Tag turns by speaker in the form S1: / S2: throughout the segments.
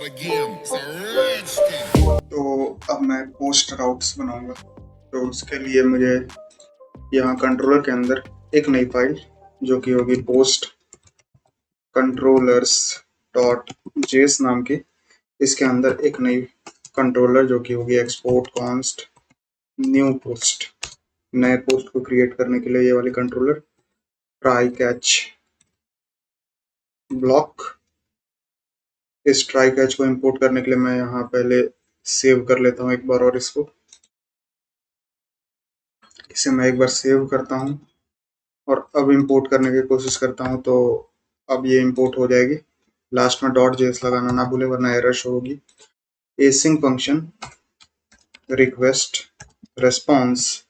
S1: तो अब मैं पोस्ट राउट्स बनाऊंगा। तो उसके लिए मुझे यहाँ कंट्रोलर के अंदर एक नई फाइल जो कि होगी पोस्ट कंट्रोलर्स डॉट जेस नाम की, इसके अंदर एक नई कंट्रोलर जो कि होगी एक्सपोर्ट कॉन्स्ट न्यू पोस्ट। नए पोस्ट को क्रिएट करने के लिए ये वाली कंट्रोलर ट्राई कैच ब्लॉक। इस ट्राई कैच को इंपोर्ट करने के लिए मैं यहाँ पहले सेव कर लेता हूँ एक बार, और इसे मैं एक बार सेव करता हूँ और अब इंपोर्ट करने की कोशिश करता हूँ। तो अब ये इंपोर्ट हो जाएगी। लास्ट में डॉट जेएस लगाना ना भूले वरना एरर शो होगी। एसिंग फंक्शन रिक्वेस्ट रेस्पॉन्स,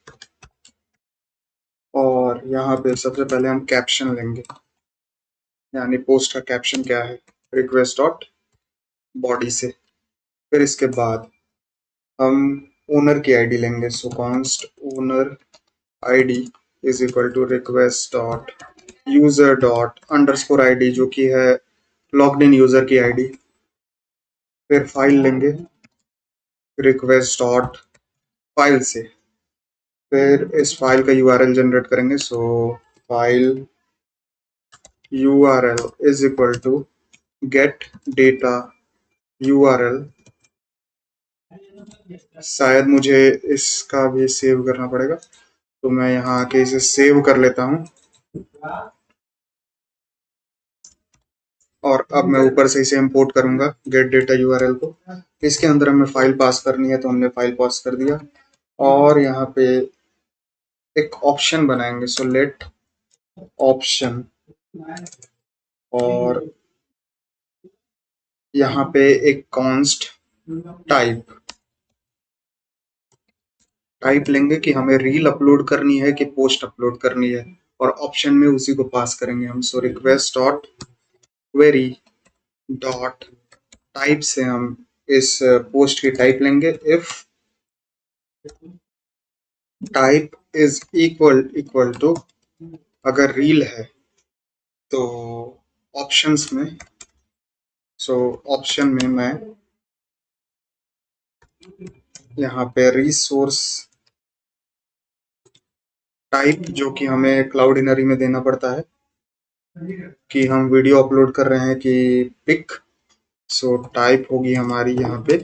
S1: और यहाँ पे सबसे पहले हम कैप्शन लेंगे, यानी पोस्ट का कैप्शन क्या है, रिक्वेस्ट डॉट बॉडी से। फिर इसके बाद हम ओनर की आईडी लेंगे। So const owner ID is equal to request dot user dot underscore ID जो कि है लॉग्ड इन यूजर की आईडी। फिर फाइल लेंगे रिक्वेस्ट डॉट फाइल से। फिर इस फाइल का यूआरएल जनरेट करेंगे। So file URL is equal to get data URL। शायद मुझे इसका भी सेव करना पड़ेगा, तो मैं यहाँ आके इसे सेव कर लेता हूँ। और अब मैं ऊपर से इसे इंपोर्ट करूंगा गेट डेटा URL को। इसके अंदर हमें फाइल पास करनी है, तो हमने फाइल पास कर दिया। और यहाँ पे एक ऑप्शन बनाएंगे। सो लेट ऑप्शन, और यहाँ पे एक कॉन्स्ट टाइप लेंगे कि हमें रील अपलोड करनी है कि पोस्ट अपलोड करनी है, और ऑप्शन में उसी को पास करेंगे हम। So request dot query dot type से हम इस पोस्ट की टाइप लेंगे। If type is equal to, अगर रील है तो ऑप्शंस में, ऑप्शन में मैं यहाँ पे रिसोर्स टाइप जो कि हमें क्लाउडिनरी में देना पड़ता है कि हम वीडियो अपलोड कर रहे हैं कि पिक। सो टाइप होगी हमारी यहाँ पे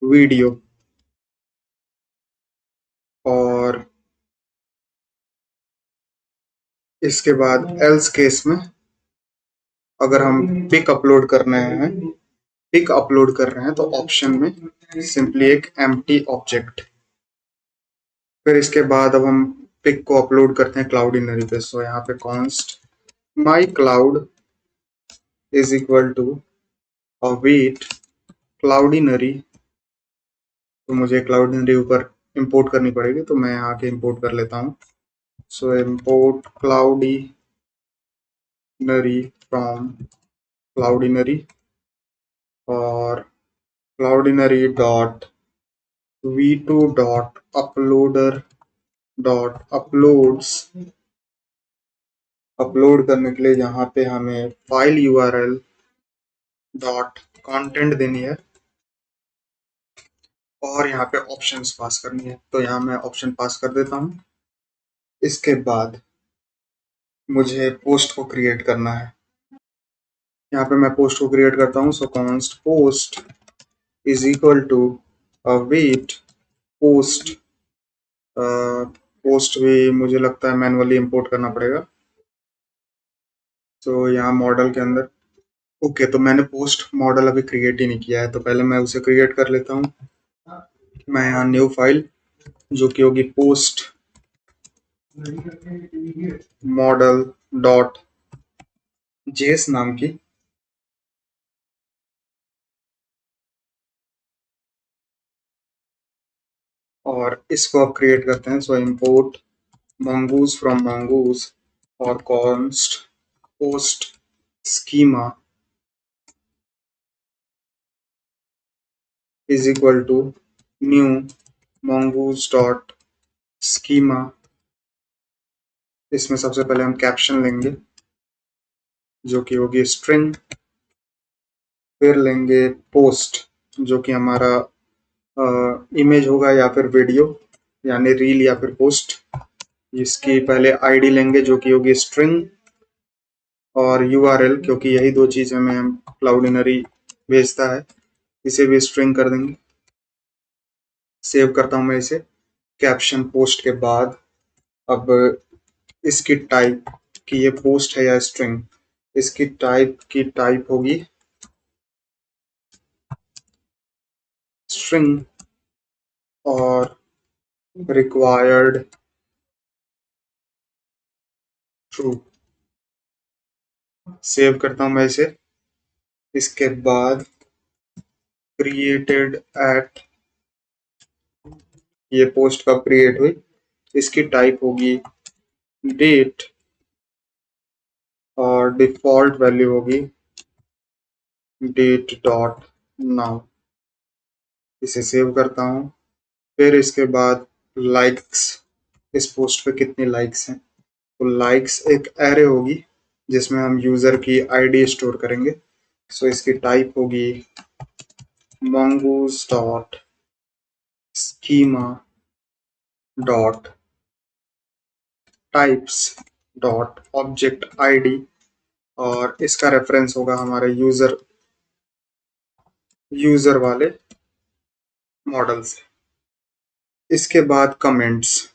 S1: वीडियो। और इसके बाद एल्स केस में अगर हम पिक अपलोड कर रहे हैं तो ऑप्शन में सिंपली एक एम्प्टी ऑब्जेक्ट। फिर इसके बाद अब हम पिक को अपलोड करते हैं क्लाउडिनरी पे। सो यहाँ पे const my cloud is equal to await Cloudinary. तो मुझे क्लाउडिनरी ऊपर इंपोर्ट करनी पड़ेगी, तो मैं यहाँ के इंपोर्ट कर लेता हूँ। सो इंपोर्ट क्लाउडिनरी फ्रॉम क्लाउडिनरी, और Cloudinary dot v2 dot uploader dot uploads. Upload करने के लिए यहाँ पे हमें फाइल URL डॉट कंटेंट देनी है, और यहाँ पे ऑप्शंस पास करनी है। तो यहाँ मैं ऑप्शन पास कर देता हूँ। इसके बाद मुझे पोस्ट को क्रिएट करना है। यहाँ पे मैं पोस्ट को क्रिएट करता हूँ। So const post is equal to await post. Post भी मुझे लगता है मैनुअली इंपोर्ट करना पड़ेगा। तो यहाँ मॉडल के अंदर, ओके, तो मैंने पोस्ट मॉडल अभी क्रिएट ही नहीं किया है, तो पहले मैं उसे क्रिएट कर लेता हूँ। मैं यहाँ न्यू फाइल जो कि होगी पोस्ट मॉडल डॉट जेएस नाम की, और इसको अब क्रिएट करते हैं। So import mongoose from mongoose, और const post schema is equal to new mongoose dot schema. इसमें सबसे पहले हम कैप्शन लेंगे जो कि होगी स्ट्रिंग, फिर लेंगे पोस्ट, जो कि हमारा इमेज होगा या फिर वीडियो, यानी रील या फिर पोस्ट। इसकी पहले आईडी लेंगे जो कि होगी स्ट्रिंग, और यूआरएल, क्योंकि यही दो चीजें हमें क्लाउडिनरी भेजता है, इसे भी स्ट्रिंग कर देंगे। सेव करता हूं मैं इसे। कैप्शन पोस्ट के बाद अब इसकी टाइप, कि ये पोस्ट है या स्ट्रिंग, इसकी टाइप होगी स्ट्रिंग, और रिक्वायर्ड ट्रू। सेव करता हूं मैं इसे। इसके बाद क्रिएटेड एट, ये पोस्ट कब क्रिएट हुई, इसकी टाइप होगी डेट, और डिफॉल्ट वैल्यू होगी डेट डॉट नाउ। इसे सेव करता हूँ। फिर इसके बाद लाइक्स, इस पोस्ट पे कितनी लाइक्स हैं, तो लाइक्स एक एरे होगी जिसमें हम यूजर की आईडी स्टोर करेंगे। सो इसकी टाइप होगी mongoose dot schema dot types dot object ID, और इसका रेफरेंस होगा हमारे यूजर वाले मॉडल से। इसके बाद कमेंट्स।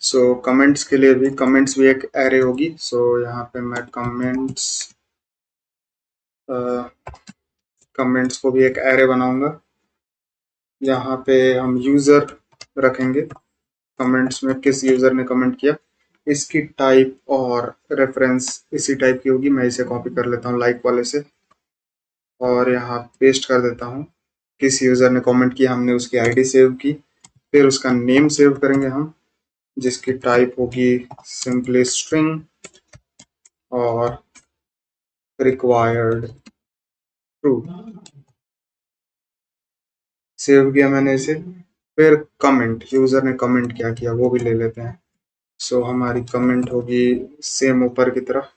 S1: सो कमेंट्स के लिए भी, कमेंट्स भी एक एरे होगी। सो यहाँ पे मैं कमेंट्स को भी एक एरे बनाऊंगा। यहाँ पे हम यूजर रखेंगे, कमेंट्स में किस यूजर ने कमेंट किया, इसकी टाइप और रेफरेंस इसी टाइप की होगी। मैं इसे कॉपी कर लेता हूँ लाइक वाले से, और यहाँ पेस्ट कर देता हूँ। किस यूजर ने कमेंट किया, हमने उसकी आईडी सेव की। फिर उसका नेम सेव करेंगे हम, जिसकी टाइप होगी सिंपली स्ट्रिंग, और रिक्वायर्ड ट्रू। सेव किया मैंने इसे। फिर कमेंट, यूजर ने कमेंट क्या किया वो भी ले लेते हैं। सो हमारी कमेंट होगी सेम ऊपर की तरफ।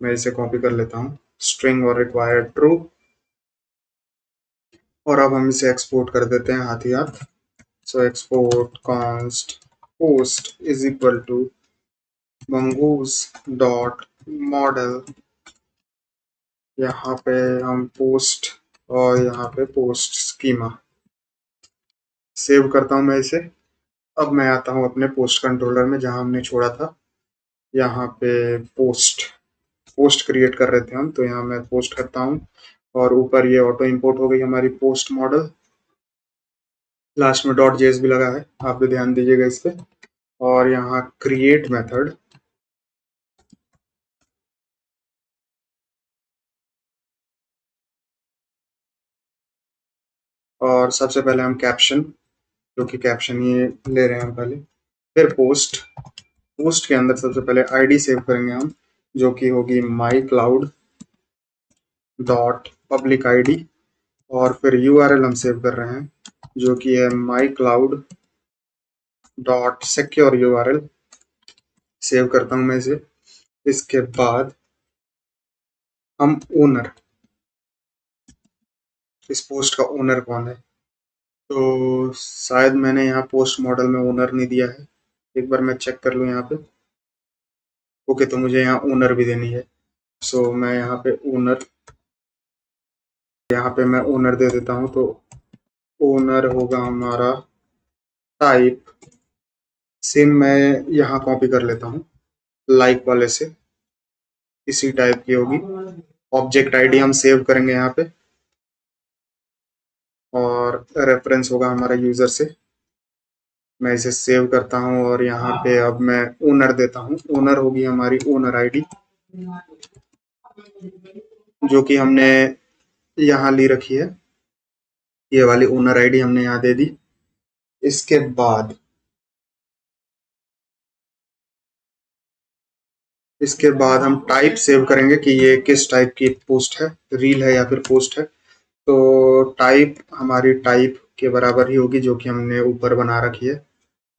S1: मैं इसे कॉपी कर लेता हूँ, स्ट्रिंग और रिक्वायर्ड ट्रू। और अब हम इसे एक्सपोर्ट कर देते हैं हाथ ही हाथ। So export const post is equal to mongoose dot model, यहाँ पे हम पोस्ट, और यहाँ पे पोस्ट स्कीमा। सेव करता हूँ मैं इसे। अब मैं आता हूँ अपने पोस्ट कंट्रोलर में जहाँ हमने छोड़ा था। यहाँ पे पोस्ट क्रिएट कर रहे थे हम, तो यहाँ मैं पोस्ट करता हूँ, और ऊपर ये ऑटो इंपोर्ट हो गई हमारी पोस्ट मॉडल। लास्ट में डॉट जेएस भी लगा है, आप भी ध्यान दीजिएगा इस पे। और यहाँ क्रिएट मेथड, और सबसे पहले हम कैप्शन, जो कि कैप्शन ये ले रहे हैं हम पहले। फिर पोस्ट के अंदर सबसे पहले आईडी सेव करेंगे हम, जो कि होगी माई क्लाउड डॉट पब्लिक आईडी, और फिर यूआरएल हम सेव कर रहे हैं, जो कि है my cloud dot secure URL. Save करता हूं मैं इसे। इसके बाद हम ओनर, इस पोस्ट का ओनर कौन है, तो शायद मैंने यहाँ पोस्ट मॉडल में ओनर नहीं दिया है। एक बार मैं चेक कर लूँ यहाँ पे। ओके, तो मुझे यहाँ ओनर भी देनी है। सो मैं यहाँ पे ओनर, यहाँ पे मैं ओनर दे देता हूँ। तो ओनर होगा हमारा टाइप, सेम मैं यहाँ कॉपी कर लेता हूँ लाइक वाले से, इसी टाइप की होगी। ऑब्जेक्ट आईडी हम सेव करेंगे यहाँ पे, और रेफरेंस होगा हमारा यूजर से। मैं इसे सेव करता हूँ, और यहाँ पे अब मैं ओनर देता हूँ। ओनर होगी हमारी ओनर आईडी, जो कि हमने यहाँ ली रखी है। ये वाली ओनर आईडी हमने यहाँ दे दी। इसके बाद हम टाइप सेव करेंगे कि ये किस टाइप की पोस्ट है, रील है या फिर पोस्ट है। तो टाइप हमारी टाइप के बराबर ही होगी, जो कि हमने ऊपर बना रखी है।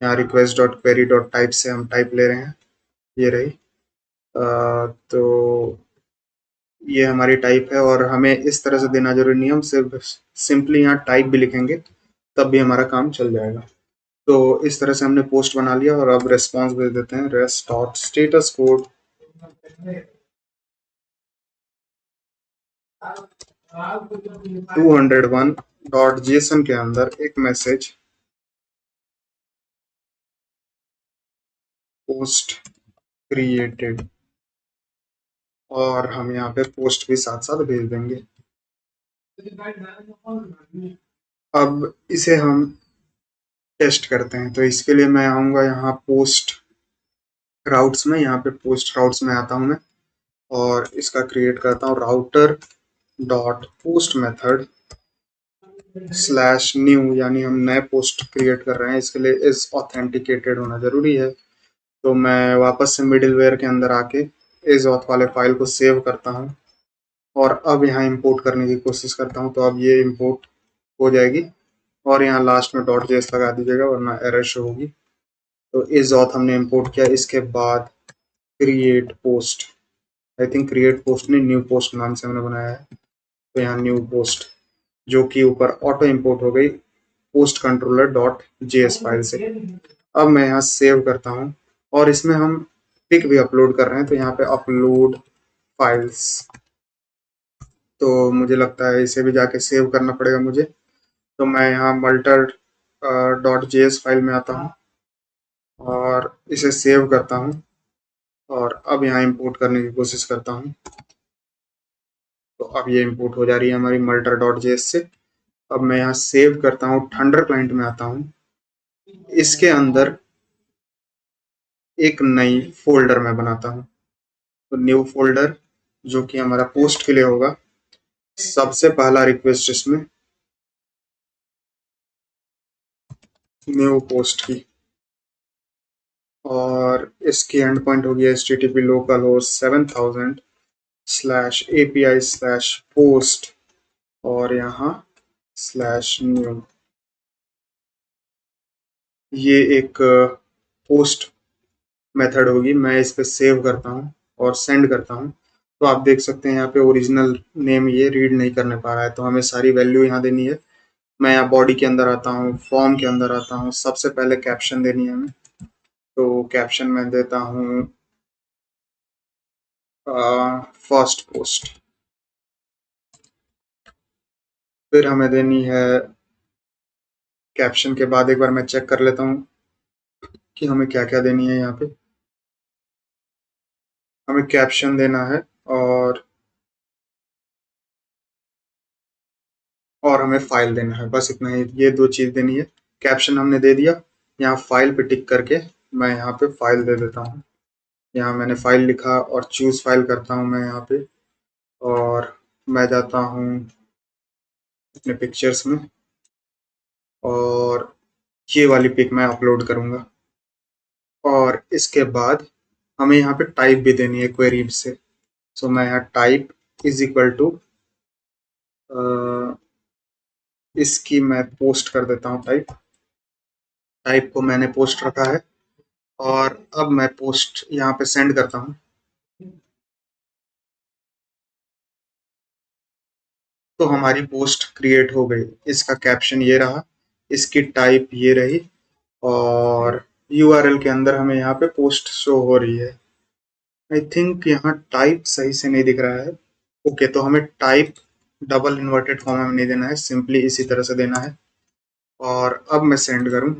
S1: यहाँ request dot query dot type से हम टाइप ले रहे हैं, ये रही। तो ये हमारी टाइप है और हमें इस तरह से देना जरूरी नहीं है, हम सिर्फ सिंपली यहाँ टाइप भी लिखेंगे तब भी हमारा काम चल जाएगा। तो इस तरह से हमने पोस्ट बना लिया और अब रेस्पॉन्स भेज देते हैं, rest dot status code 201 dot JSON के अंदर एक मैसेज पोस्ट क्रिएटेड, और हम यहाँ पे पोस्ट भी साथ साथ भेज देंगे। अब इसे हम टेस्ट करते हैं, तो इसके लिए मैं आऊँगा यहाँ पोस्ट राउट्स में, यहाँ पे पोस्ट राउट्स में आता हूँ मैं और इसका क्रिएट करता हूँ router dot post method slash new, यानी हम नए पोस्ट क्रिएट कर रहे हैं, इसके लिए इस ऑथेंटिकेटेड होना जरूरी है। तो मैं वापस से मिडिलवेयर के अंदर आके इस ऑथ वाले फाइल को सेव करता हूँ और अब यहाँ इंपोर्ट करने की कोशिश करता हूँ, तो अब ये इंपोर्ट हो जाएगी और यहाँ लास्ट में डॉट जेएस लगा दीजिएगा वरना एरर शो होगी। तो इस ऑथ हमने इंपोर्ट किया, इसके बाद create post, I think create post नहीं न्यू पोस्ट नाम से हमने बनाया है, तो यहाँ न्यू पोस्ट जो कि ऊपर ऑटो इंपोर्ट हो गई post controller dot JS file से। अब मैं यहाँ सेव करता हूँ और इसमें हम पिक भी अपलोड कर रहे हैं, तो यहाँ पे अपलोड फाइल्स, तो मुझे लगता है इसे भी जाके सेव करना पड़ेगा मुझे। तो मैं यहाँ मल्टर डॉट जेएस फाइल में आता हूँ और इसे सेव करता हूँ और अब यहाँ इंपोर्ट करने की कोशिश करता हूँ, तो अब ये इंपोर्ट हो जा रही है हमारी मल्टर डॉट जेएस से। अब मैं यहाँ सेव करता हूँ, थंडर क्लाइंट में आता हूँ, इसके अंदर एक नई फोल्डर मैं बनाता हूँ, तो न्यू फोल्डर जो कि हमारा पोस्ट के लिए होगा। सबसे पहला रिक्वेस्ट इसमें न्यू पोस्ट की और इसकी एंड पॉइंट होगी http local host 7000 slash API slash post और यहाँ स्लैश न्यू। ये एक पोस्ट मेथड होगी, मैं इस पे सेव करता हूँ और सेंड करता हूँ। तो आप देख सकते हैं यहाँ पे ओरिजिनल नेम ये रीड नहीं करने पा रहा है, तो हमें सारी वैल्यू यहाँ देनी है। मैं यहाँ बॉडी के अंदर आता हूँ, फॉर्म के अंदर आता हूँ, सबसे पहले कैप्शन देनी है हमें, तो कैप्शन में देता हूँ फर्स्ट पोस्ट। फिर हमें देनी है कैप्शन के बाद एक बार मैं चेक कर लेता हूँ कि हमें क्या क्या देनी है। यहाँ पे हमें कैप्शन देना है और हमें फाइल देना है, बस इतना ही, ये दो चीज़ देनी है। कैप्शन हमने दे दिया, यहाँ फाइल पे टिक करके मैं यहाँ पे फाइल दे देता हूँ। यहाँ मैंने फाइल लिखा और चूज फाइल करता हूँ मैं यहाँ पे, और मैं जाता हूँ अपने पिक्चर्स में और ये वाली पिक मैं अपलोड करूँगा। और इसके बाद हमें यहाँ पे टाइप भी देनी है क्वेरी से, सो मैं यहाँ टाइप इज इक्वल टू इसकी मैं पोस्ट कर देता हूँ, टाइप टाइप को मैंने पोस्ट रखा है और अब मैं पोस्ट यहाँ पे सेंड करता हूँ। तो हमारी पोस्ट क्रिएट हो गई, इसका कैप्शन ये रहा, इसकी टाइप ये रही और यूआरएल के अंदर हमें यहाँ पे पोस्ट शो हो रही है। आई थिंक यहाँ टाइप सही से नहीं दिख रहा है। ओके, तो हमें टाइप डबल इन्वर्टेड फॉर्म में नहीं देना है, सिंपली इसी तरह से देना है। और अब मैं सेंड करूँ,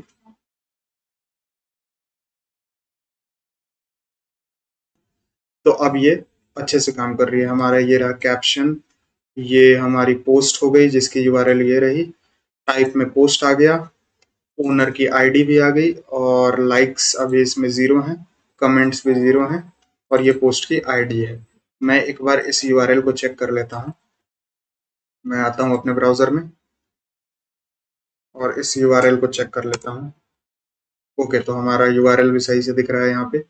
S1: तो अब ये अच्छे से काम कर रही है। हमारा ये रहा कैप्शन, ये हमारी पोस्ट हो गई जिसकी यूआरएल ये रही, टाइप में पोस्ट आ गया, ओनर की आईडी भी आ गई और लाइक्स अभी इसमें 0 हैं, कमेंट्स भी 0 हैं और ये पोस्ट की आईडी है। मैं एक बार इस यूआरएल को चेक कर लेता हूँ, मैं आता हूँ अपने ब्राउज़र में और इस यूआरएल को चेक कर लेता हूँ। ओके, तो हमारा यूआरएल भी सही से दिख रहा है यहाँ पे।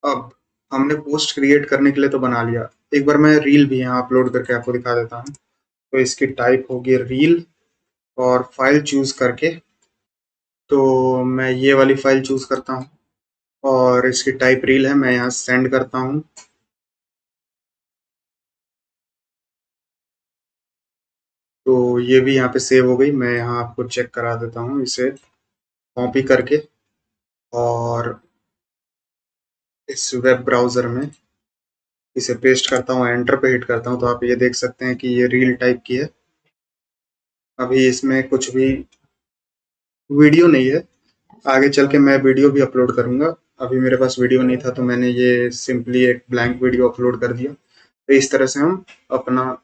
S1: अब हमने पोस्ट क्रिएट करने के लिए तो बना लिया, एक बार मैं रील भी यहाँ अपलोड करके आपको दिखा देता हूँ। तो इसकी टाइप होगी रील और फाइल चूज करके, तो मैं ये वाली फाइल चूज करता हूँ और इसकी टाइप रील है, मैं यहाँ सेंड करता हूँ तो ये भी यहाँ पे सेव हो गई। मैं यहाँ आपको चेक करा देता हूँ इसे कॉपी करके, और इस वेब ब्राउज़र में इसे पेस्ट करता हूँ, एंटर पे हिट करता हूँ, तो आप ये देख सकते हैं कि ये रील टाइप की है। अभी इसमें कुछ भी वीडियो नहीं है, आगे चल के मैं वीडियो भी अपलोड करूँगा। अभी मेरे पास वीडियो नहीं था तो मैंने ये सिंपली एक ब्लैंक वीडियो अपलोड कर दिया। तो इस तरह से हम अपना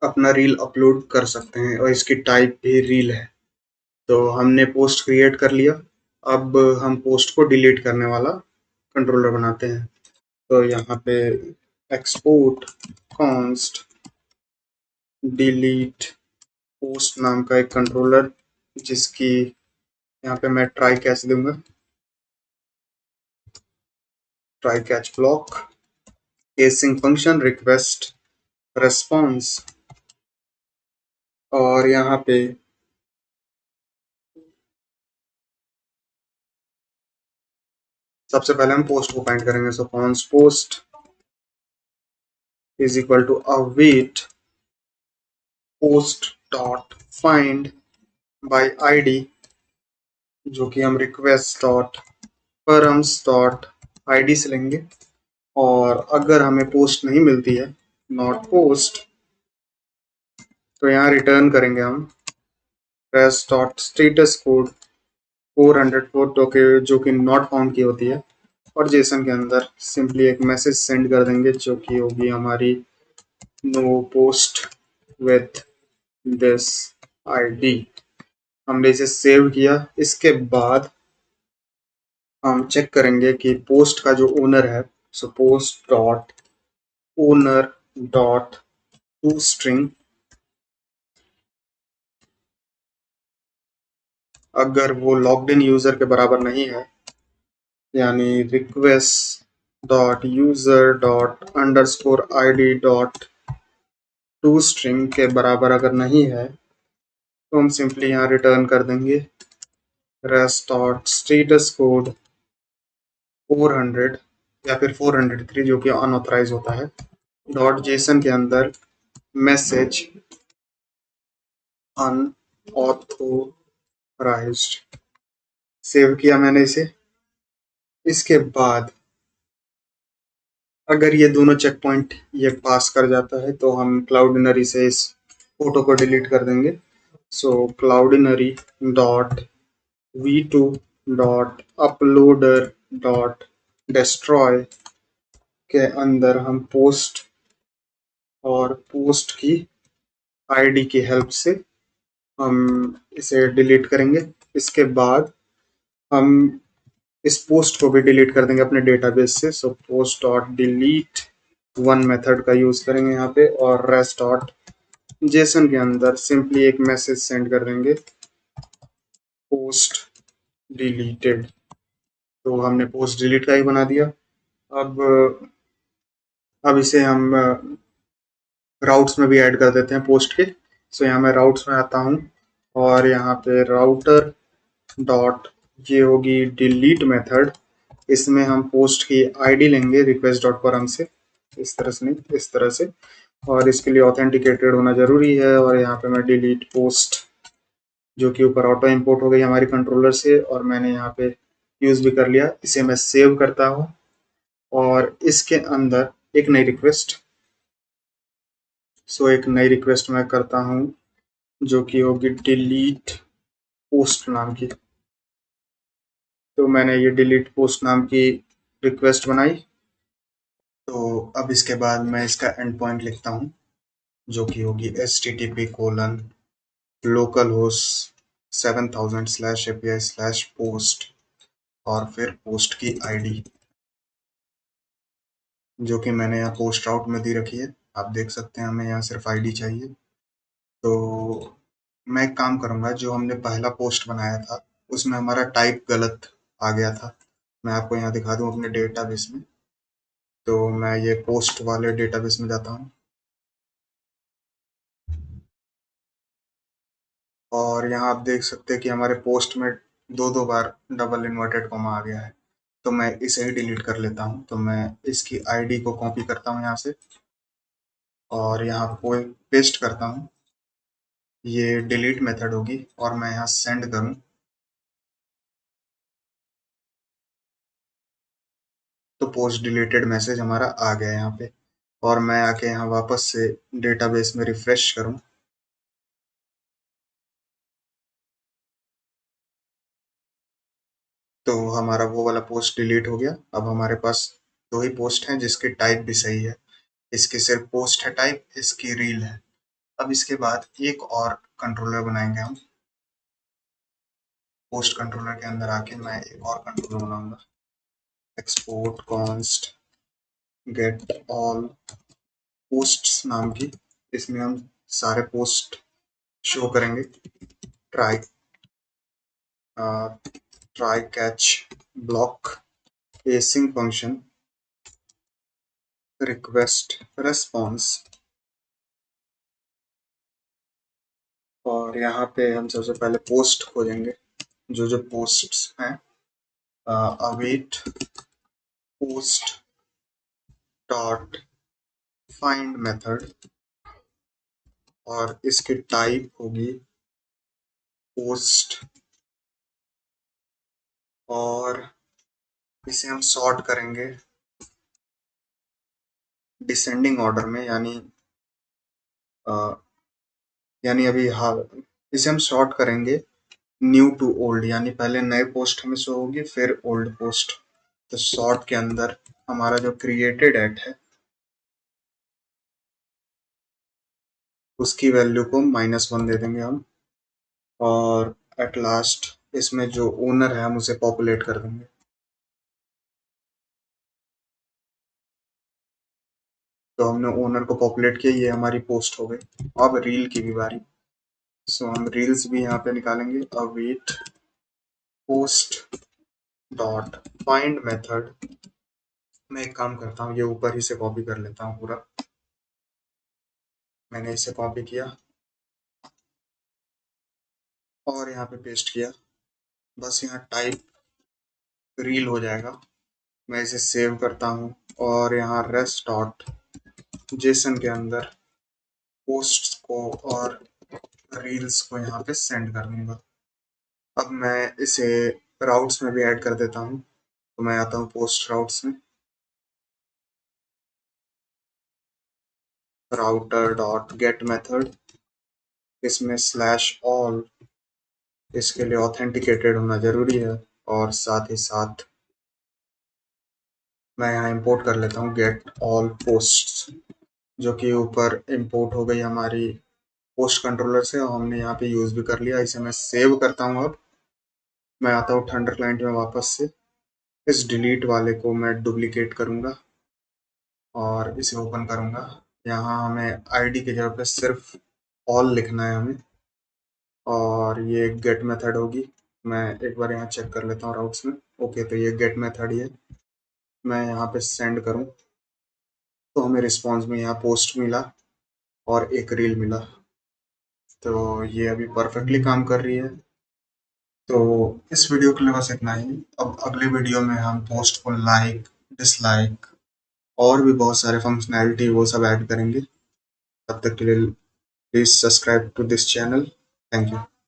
S1: अपना रील अपलोड कर सकते हैं, और इसकी टाइप भी रील है। तो हमने पोस्ट क्रिएट कर लिया। अब हम पोस्ट को डिलीट करने वाला कंट्रोलर बनाते हैं। तो यहाँ पे एक्सपोर्ट कॉन्स्ट डिलीट पोस्ट नाम का एक कंट्रोलर, जिसकी यहाँ पे मैं ट्राई कैच दूंगा, try catch block, casing function, request response, और यहाँ पे सबसे पहले हम पोस्ट को फाइंड करेंगे। So const post is equal to await post dot find by ID, जो कि हम request dot params dot ID से लेंगे। और अगर हमें पोस्ट नहीं मिलती है, नॉट पोस्ट, तो यहाँ रिटर्न करेंगे हम रेस्ट डॉट स्टेटस कोड 404, जो कि नॉट फाउंड की होती है। और जेसन के अंदर सिंपली एक मैसेज सेंड कर देंगे, जो कि होगी हमारी no post with this ID. हमने इसे सेव किया। इसके बाद हम चेक करेंगे कि पोस्ट का जो ओनर है, so post dot owner dot to string, अगर वो लॉग्ड इन यूजर के बराबर नहीं है, यानी request dot user dot underscore ID dot to string के बराबर अगर नहीं है, तो हम सिंपली यहाँ रिटर्न कर देंगे रेस्ट डॉट स्टेटस कोड 400 या फिर 403, जो कि अनऑथराइज होता है, डॉट जेसन के अंदर मैसेज अनऑथोराइज्ड। सेव किया मैंने इसे। इसके बाद अगर ये दोनों चेक पॉइंट ये पास कर जाता है, तो हम क्लाउडनरी से इस फोटो को डिलीट कर देंगे। So Cloudinary dot v2 dot uploader dot destroy के अंदर हम पोस्ट और पोस्ट की आईडी की हेल्प से हम इसे डिलीट करेंगे। इसके बाद हम इस पोस्ट को भी डिलीट कर देंगे अपने डेटाबेस से। So post dot delete one method का यूज करेंगे यहाँ पे, और रेस्ट डॉट जेसन के अंदर सिंपली एक मैसेज सेंड कर देंगे पोस्ट डिलीटेड। तो हमने पोस्ट डिलीट का ही बना दिया। अब अब इसे हम राउट्स में भी ऐड कर देते हैं पोस्ट के। सो यहाँ मैं राउट्स में आता हूँ, और यहाँ पे राउटर डॉट ये होगी डिलीट मेथड। इसमें हम पोस्ट की आईडी लेंगे रिक्वेस्ट डॉट परम से, इस तरह से नहीं, इस तरह से, और इसके लिए ऑथेंटिकेटेड होना जरूरी है। और यहाँ पे मैं डिलीट पोस्ट, जो कि ऊपर ऑटो इंपोर्ट हो गई हमारी कंट्रोलर से, और मैंने यहाँ पे यूज भी कर लिया। इसे मैं सेव करता हूँ, और इसके अंदर एक नई रिक्वेस्ट, एक नई रिक्वेस्ट मैं करता हूँ, जो कि होगी डिलीट पोस्ट नाम की। तो मैंने ये डिलीट पोस्ट नाम की रिक्वेस्ट बनाई। तो अब इसके बाद मैं इसका एंड पॉइंट लिखता हूँ, जो कि होगी http लोकल होस्ट 7000/API/पोस्ट, और फिर पोस्ट की आईडी, जो कि मैंने यहाँ पोस्ट राउट में दी रखी है। आप देख सकते हैं हमें यहाँ सिर्फ आईडी चाहिए। तो मैं एक काम करूँगा, जो हमने पहला पोस्ट बनाया था उसमें हमारा टाइप गलत आ गया था। मैं आपको यहाँ दिखा दूँ अपने डेटाबेस में। तो मैं ये पोस्ट वाले डेटाबेस में जाता हूँ, और यहाँ आप देख सकते हैं कि हमारे पोस्ट में दो दो बार डबल इन्वर्टेड कॉमा आ गया है। तो मैं इसे ही डिलीट कर लेता हूँ। तो मैं इसकी आईडी को कॉपी करता हूँ यहाँ से, और यहाँ पे पेस्ट करता हूँ, ये डिलीट मेथड होगी और मैं यहाँ सेंड करूँ तो पोस्ट डिलीटेड मैसेज हमारा आ गया यहाँ पे। और मैं आके यहाँ वापस से डेटाबेस में रिफ्रेश करूँ तो हमारा वो वाला पोस्ट डिलीट हो गया। अब हमारे पास दो ही पोस्ट हैं जिसकी टाइप भी सही है, इसकी सिर्फ पोस्ट है टाइप, इसकी रील है। अब इसके बाद एक और कंट्रोलर बनाएंगे हम। पोस्ट कंट्रोलर के अंदर आके मैं एक और कंट्रोलर बनाऊंगा, export const get all posts नाम की। इसमें हम सारे पोस्ट शो करेंगे। Try try catch block pacing function request response. और यहाँ पे हम सबसे पहले पोस्ट खोजेंगे, जो जो पोस्ट्स हैं, await post dot find method और इसकी टाइप होगी पोस्ट। और इसे हम सॉर्ट करेंगे डिसेंडिंग ऑर्डर में, यानी अभी हाँ, इसे हम सॉर्ट करेंगे न्यू टू ओल्ड, यानी पहले नए पोस्ट हमें शो होगी फिर ओल्ड पोस्ट। तो सॉर्ट के अंदर हमारा जो क्रिएटेड एट है उसकी वैल्यू को -1 दे देंगे हम। और एट लास्ट इसमें जो ओनर है हम उसे पॉपुलेट कर देंगे। तो हमने ओनर को पॉपुलेट किया, ये हमारी पोस्ट हो गई। अब रील की भी बारी। सो हम रील्स भी यहाँ पे निकालेंगे, await post dot find method. मैं एक काम करता हूँ, ये ऊपर ही से कॉपी कर लेता हूँ पूरा। मैंने इसे कॉपी किया और यहाँ पे पेस्ट किया। बस यहाँ टाइप रील हो जाएगा। मैं इसे सेव करता हूँ और यहाँ रेस्ट डॉट जेसन के अंदर पोस्ट्स को और रील्स को यहाँ पे सेंड कर दूंगा। अब मैं इसे राउट्स में भी ऐड कर देता हूँ। तो मैं आता हूँ पोस्ट राउट्स में, राउटर डॉट गेट मेथड, इसमें स्लैश ऑल, इसके लिए ऑथेंटिकेटेड होना जरूरी है। और साथ ही साथ मैं यहाँ इंपोर्ट कर लेता हूँ गेट ऑल पोस्ट्स, जो कि ऊपर इंपोर्ट हो गई हमारी पोस्ट कंट्रोलर से और हमने यहाँ पे यूज़ भी कर लिया। इसे मैं सेव करता हूँ। अब मैं आता हूँ थंडर क्लाइंट में वापस से, इस डिलीट वाले को मैं डुप्लीकेट करूँगा और इसे ओपन करूँगा। यहाँ हमें आईडी की जगह पे सिर्फ ऑल लिखना है हमें, और ये गेट मेथड होगी। मैं एक बार यहाँ चेक कर लेता हूँ राउट्स में। ओके, तो ये गेट मेथड ही है। मैं यहाँ पे सेंड करूँ तो हमें रिस्पॉन्स में यहाँ पोस्ट मिला और एक रील मिला। तो ये अभी परफेक्टली काम कर रही है। तो इस वीडियो के लिए बस इतना ही। अब अगले वीडियो में हम पोस्ट को लाइक, डिसलाइक और भी बहुत सारे फंक्शनैलिटी वो सब ऐड करेंगे। तब तक के लिए please subscribe to this channel. Thank you.